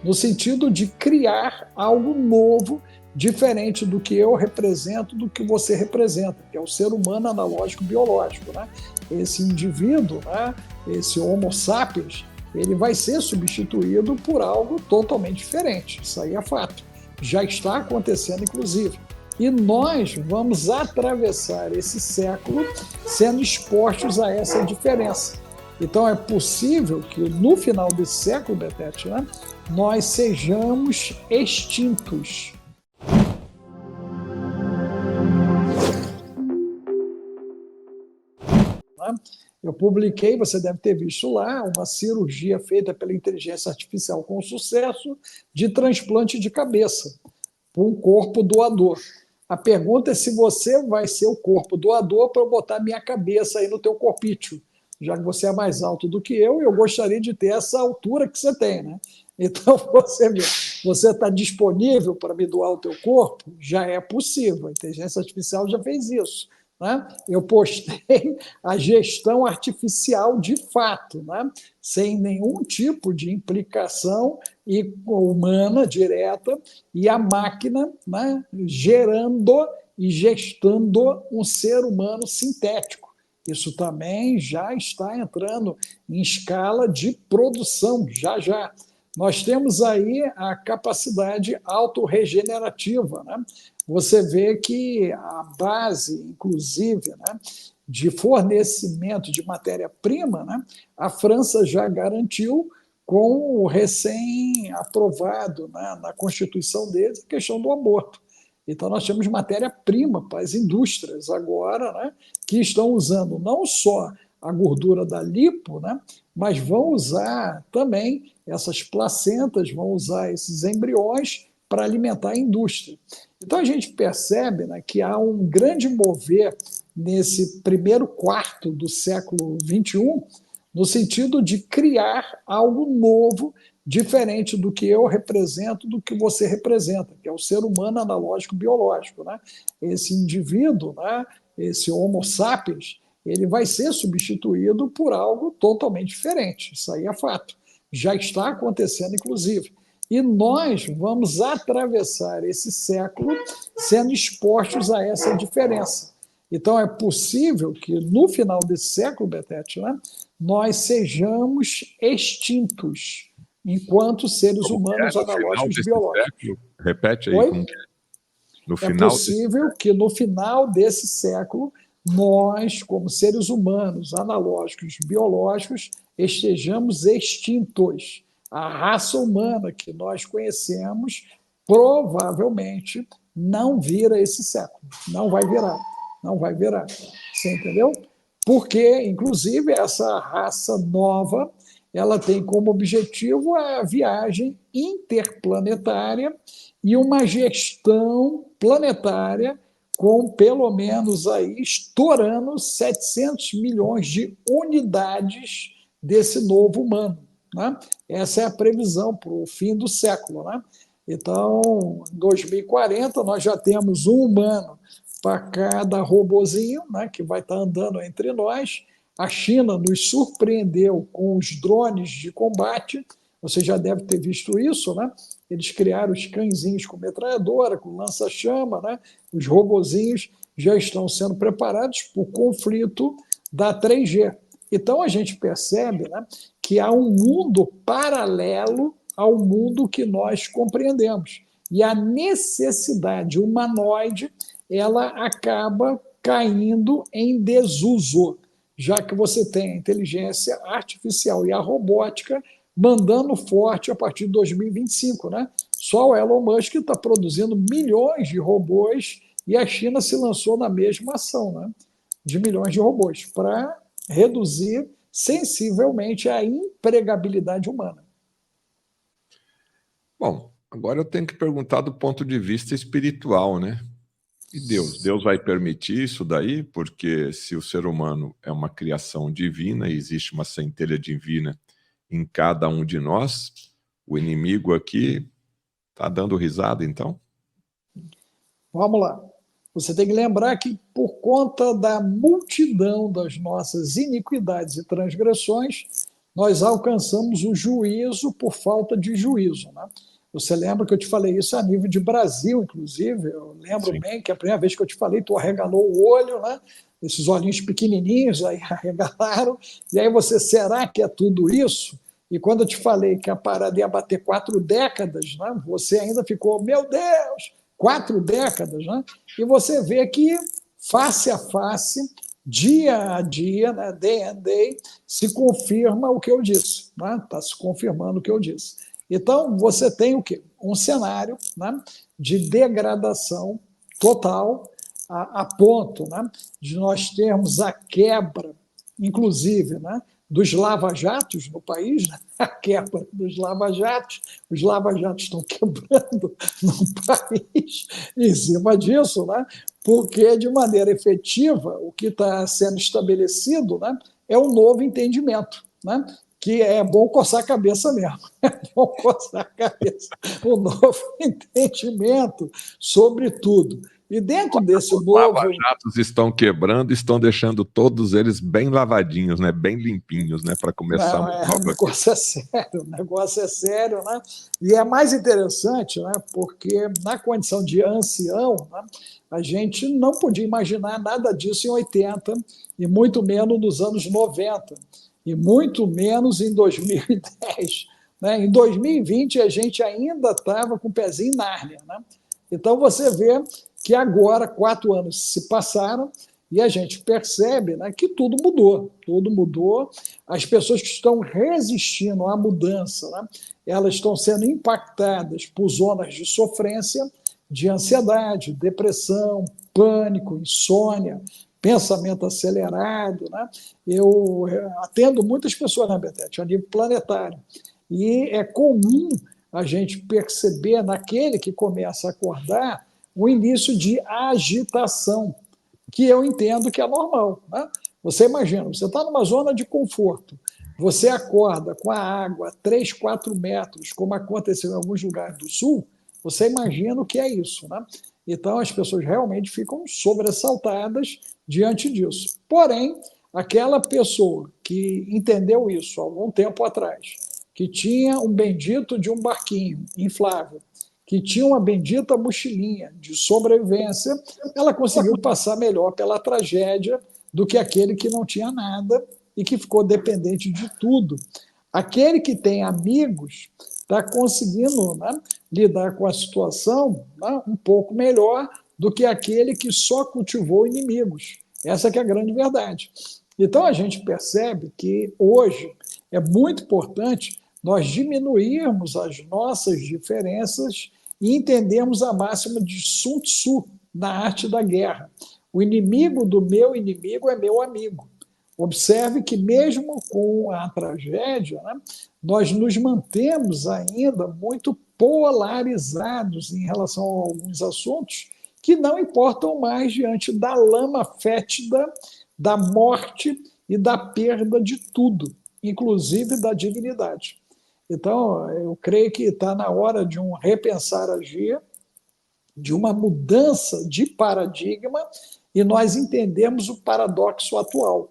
no sentido de criar algo novo, diferente do que eu represento, do que você representa, que é o ser humano analógico biológico, né? Esse indivíduo, né, esse Homo sapiens, ele vai ser substituído por algo totalmente diferente. Isso aí é fato. Já está acontecendo, inclusive. E nós vamos atravessar esse século sendo expostos a essa diferença. Então é possível que no final desse século, Betete, né, nós sejamos extintos. Eu publiquei, você deve ter visto lá, uma cirurgia feita pela inteligência artificial com sucesso de transplante de cabeça para um corpo doador. A pergunta é se você vai ser o corpo doador para eu botar minha cabeça aí no teu corpício, já que você é mais alto do que eu gostaria de ter essa altura que você tem, né? Então, você está disponível para me doar o teu corpo? Já é possível, a inteligência artificial já fez isso. Né? Eu postei a gestão artificial de fato, né? Sem nenhum tipo de implicação humana direta, e a máquina, né, gerando e gestando um ser humano sintético. Isso também já está entrando em escala de produção, já já. Nós temos aí a capacidade autorregenerativa, né? Você vê que a base, inclusive, né, de fornecimento de matéria-prima, né, a França já garantiu com o recém-aprovado, né, na Constituição deles, a questão do aborto. Então, nós temos matéria-prima para as indústrias agora, né, que estão usando não só a gordura da lipo, né, mas vão usar também essas placentas, vão usar esses embriões para alimentar a indústria. Então, a gente percebe, né, que há um grande mover nesse primeiro quarto do século XXI, no sentido de criar algo novo, diferente do que eu represento, do que você representa, que é o ser humano analógico biológico, né? Esse indivíduo, né, esse Homo sapiens, ele vai ser substituído por algo totalmente diferente. Isso aí é fato. Já está acontecendo, inclusive. E nós vamos atravessar esse século sendo expostos a essa diferença. Então, é possível que no final desse século, Betete, né, nós sejamos extintos enquanto seres humanos analógicos biológicos. Século? Repete aí. Oi? Como que é? No É final possível que no final desse século nós, como seres humanos analógicos biológicos, estejamos extintos. A raça humana que nós conhecemos provavelmente não vira esse século. Não vai virar. Não vai virar. Você entendeu? Porque, inclusive, essa raça nova, ela tem como objetivo a viagem interplanetária e uma gestão planetária com pelo menos aí estourando 700 milhões de unidades desse novo humano. Né? Essa é a previsão para o fim do século. Né? Então, em 2040, nós já temos um humano para cada robozinho, né, que vai estar andando entre nós. A China nos surpreendeu com os drones de combate. Você já deve ter visto isso, né? Eles criaram os cãezinhos com metralhadora, com lança-chama, né? Os robozinhos já estão sendo preparados para o conflito da 3G. Então, a gente percebe, né, que há um mundo paralelo ao mundo que nós compreendemos. E a necessidade humanoide, ela acaba caindo em desuso, já que você tem a inteligência artificial e a robótica mandando forte a partir de 2025. Né? Só o Elon Musk está produzindo milhões de robôs e a China se lançou na mesma ação, né, de milhões de robôs, para reduzir sensivelmente a empregabilidade humana. Bom, agora eu tenho que perguntar do ponto de vista espiritual, né? E Deus? Deus vai permitir isso daí? Porque se o ser humano é uma criação divina e existe uma centelha divina em cada um de nós, o inimigo aqui está dando risada, então? Vamos lá. Você tem que lembrar que, por conta da multidão das nossas iniquidades e transgressões, nós alcançamos o juízo por falta de juízo, né? Você lembra que eu te falei isso a nível de Brasil, inclusive? Eu lembro Sim. bem que a primeira vez que eu te falei, tu arregalou o olho, né? Esses olhinhos pequenininhos aí arregalaram. E aí você, será que é tudo isso? E quando eu te falei que a parada ia bater 4 décadas, né? Você ainda ficou, meu Deus, 4 décadas, né? E você vê que face a face, dia a dia, né? Day a day, se confirma o que eu disse, né? Está se confirmando o que eu disse. Então, você tem o quê? Um cenário, né, de degradação total, a ponto, né, de nós termos a quebra, inclusive, né, dos lava-jatos no país, né, a quebra dos lava-jatos. Os lava-jatos estão quebrando no país em cima disso, né, porque, de maneira efetiva, o que está sendo estabelecido, né, é um novo entendimento, né, que é bom coçar a cabeça mesmo. É bom coçar a cabeça. Um novo entendimento sobre tudo. E dentro desse Os novo. lava-jatos estão quebrando, estão deixando todos eles bem lavadinhos, né? Bem limpinhos, né? Para começar Não, uma o nova vida. negócio é sério, o negócio é sério, né? E é mais interessante, né? Porque na condição de ancião, né, a gente não podia imaginar nada disso em 80, e muito menos nos anos 90, e muito menos em 2010. Né? Em 2020, a gente ainda estava com o pezinho em Nárnia. Né? Então, você vê que agora, 4 anos se passaram, e a gente percebe, né, que tudo mudou. As pessoas que estão resistindo à mudança, né, elas estão sendo impactadas por zonas de sofrência, de ansiedade, depressão, pânico, insônia, pensamento acelerado. Né? Eu atendo muitas pessoas na Betete, a nível planetário, e é comum a gente perceber naquele que começa a acordar o início de agitação, que eu entendo que é normal. Né? Você imagina, você está numa zona de conforto, você acorda com a água a 3, 4 metros, como aconteceu em alguns lugares do sul, você imagina o que é isso. Né? Então, as pessoas realmente ficam sobressaltadas diante disso. Porém, aquela pessoa que entendeu isso há algum tempo atrás, que tinha um bendito de um barquinho inflável, que tinha uma bendita mochilinha de sobrevivência, ela conseguiu passar melhor pela tragédia do que aquele que não tinha nada e que ficou dependente de tudo. Aquele que tem amigos está conseguindo, né, lidar com a situação, né, um pouco melhor do que aquele que só cultivou inimigos. Essa que é a grande verdade. Então, a gente percebe que hoje é muito importante nós diminuirmos as nossas diferenças e entendermos a máxima de Sun Tzu na arte da guerra. O inimigo do meu inimigo é meu amigo. Observe que, mesmo com a tragédia, né, nós nos mantemos ainda muito polarizados em relação a alguns assuntos que não importam mais diante da lama fétida, da morte e da perda de tudo, inclusive da dignidade. Então, eu creio que está na hora de um repensar agir, de uma mudança de paradigma, e nós entendemos o paradoxo atual.